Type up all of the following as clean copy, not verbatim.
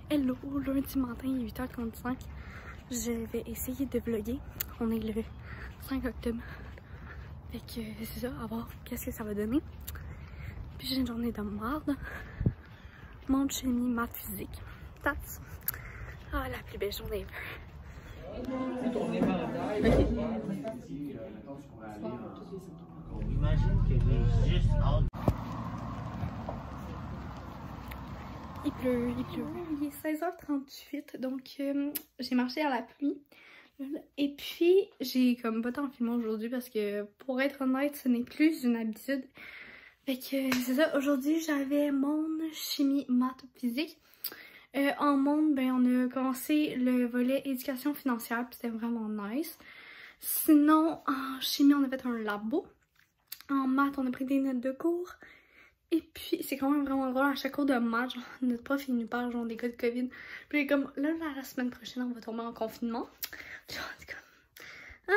Hello, lundi matin, il est 8h35. Je vais essayer de vlogger. On est le 5 octobre. Fait que c'est ça, à voir qu'est-ce que ça va donner. Puis j'ai une journée de merde. Monde, chimie, maths, physique. That's. Ah, la plus belle journée ever. Imagine que j'ai juste hâte. Il pleut, il pleut. Il est 16h38, donc j'ai marché à la pluie. Et puis, j'ai comme pas tant filmé aujourd'hui parce que, pour être honnête, ce n'est plus une habitude. Fait que c'est ça, aujourd'hui j'avais monde, chimie, maths, physique. En monde, ben on a commencé le volet éducation financière, puis c'était vraiment nice. Sinon, en chimie, on a fait un labo. En maths, on a pris des notes de cours. Et puis, c'est quand même vraiment drôle, à chaque cours de maths, genre, notre prof, il nous parle genre des cas de COVID. Puis comme, là, la semaine prochaine, on va tomber en confinement. Genre, en tout cas, ah,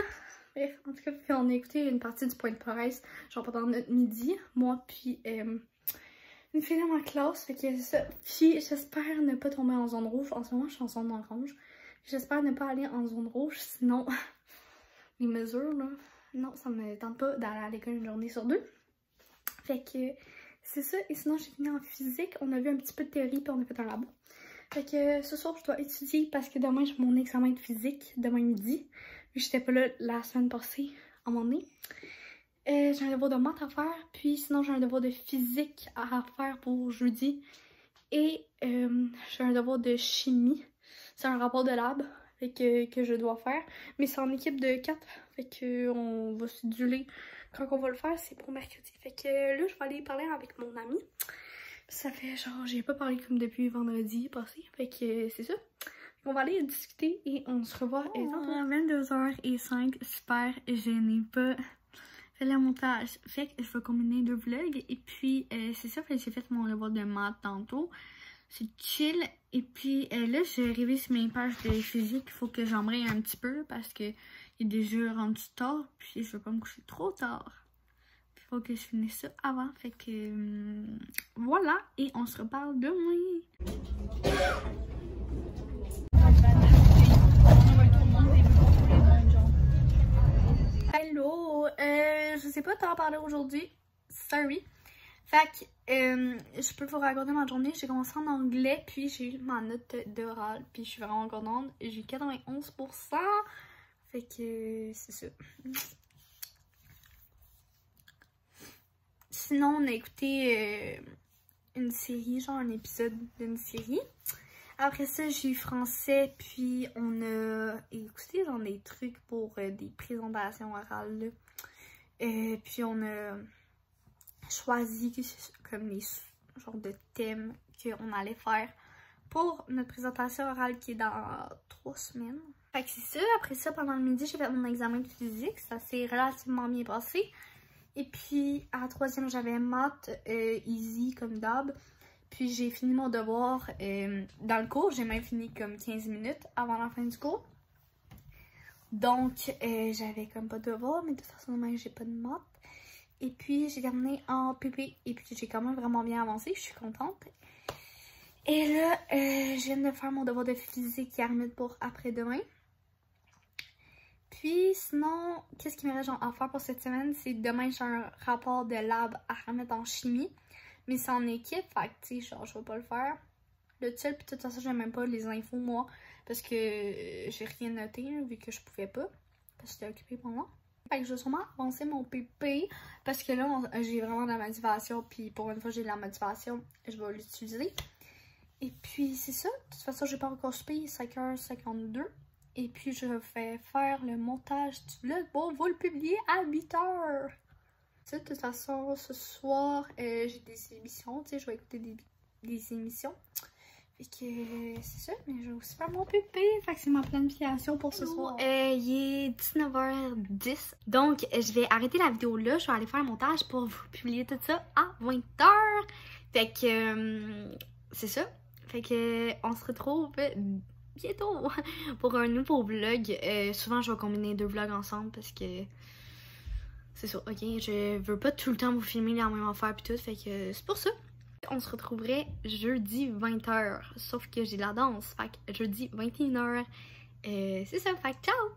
bref, en tout cas, puis on a écouté une partie du point de presse, genre pendant notre midi, moi, puis une fille dans ma classe, fait que c'est ça. Puis, j'espère ne pas tomber en zone rouge. En ce moment, je suis en zone orange. J'espère ne pas aller en zone rouge, sinon, les mesures, là, non, ça me tente pas d'aller à l'école une journée sur deux. Fait que c'est ça, et sinon j'ai fini en physique, on a vu un petit peu de théorie puis on a fait un labo. Fait que ce soir je dois étudier parce que demain j'ai mon examen de physique, demain midi. Vu que j'étais pas là la semaine passée, à mon nez. J'ai un devoir de maths à faire, puis sinon j'ai un devoir de physique à faire pour jeudi. Et j'ai un devoir de chimie, c'est un rapport de lab fait que je dois faire. Mais c'est en équipe de 4, fait que on va se dueler. Quand on va le faire, c'est pour mercredi. Fait que là, je vais aller parler avec mon ami. Ça fait genre, j'ai pas parlé comme depuis vendredi passé. Fait que c'est ça. On va aller discuter et on se revoit à 22h05. Super, je n'ai pas fait le montage. Fait que je vais combiner deux vlogs. Et puis, c'est ça, fait que j'ai fait mon devoir de maths tantôt. C'est chill. Et puis là, je révise mes pages de physique. Il faut que j'embraye un petit peu parce que il est déjà rendu tard. Puis je veux pas me coucher trop tard. Il faut que je finisse ça avant. Fait que voilà. Et on se reparle demain. Hello. Je sais pas t'en parler aujourd'hui. Sorry. Fait que je peux vous raconter ma journée. J'ai commencé en anglais, puis j'ai eu ma note d'oral, puis je suis vraiment contente. J'ai 91%. Fait que c'est ça. Sinon, on a écouté une série, genre un épisode d'une série. Après ça, j'ai eu français, puis on a écouté genre des trucs pour des présentations orales. Là. Puis on a choisi comme les genres de thèmes qu'on allait faire pour notre présentation orale qui est dans 3 semaines. Fait que c'est ça. Après ça, pendant le midi, j'ai fait mon examen de physique. Ça s'est relativement bien passé. Et puis, à la 3e, j'avais maths easy comme d'hab. Puis, j'ai fini mon devoir dans le cours. J'ai même fini comme 15 minutes avant la fin du cours. Donc, j'avais comme pas de devoir, mais de toute façon, même, j'ai pas de maths. Et puis, j'ai terminé en PP. Et puis, j'ai quand même vraiment bien avancé. Je suis contente. Et là, je viens de faire mon devoir de physique qui est remis pour après-demain. Puis, sinon, qu'est-ce qui me reste à faire pour cette semaine? C'est demain, j'ai un rapport de lab à remettre en chimie. Mais c'est en équipe. Fait que, tu sais, genre, je vais pas le faire le seul. Puis, de toute façon, j'ai même pas les infos, moi. Parce que j'ai rien noté, là, vu que je pouvais pas. Parce que j'étais occupée pendant. Fait que je vais sûrement avancer mon PP parce que là, j'ai vraiment de la motivation. Puis pour une fois, j'ai de la motivation, je vais l'utiliser. Et puis c'est ça. De toute façon, j'ai pas encore soupé, 5h52. Et puis je vais faire le montage du vlog pour vous le publier à 8h. De toute façon, ce soir, j'ai des émissions. Tu sais, je vais écouter des émissions. Fait que c'est ça, mais je vais aussi faire mon pépé. Fait que c'est ma planification pour ce soir. Il est 19h10. Donc, je vais arrêter la vidéo là. Je vais aller faire un montage pour vous publier tout ça à 20h. Fait que c'est ça. Fait que on se retrouve bientôt pour un nouveau vlog. Souvent, je vais combiner 2 vlogs ensemble parce que c'est ça, ok? Je veux pas tout le temps vous filmer la même affaire pis tout. Fait que c'est pour ça. On se retrouverait jeudi 20h, sauf que j'ai la danse, fait que jeudi 21h. C'est ça, fait que ciao!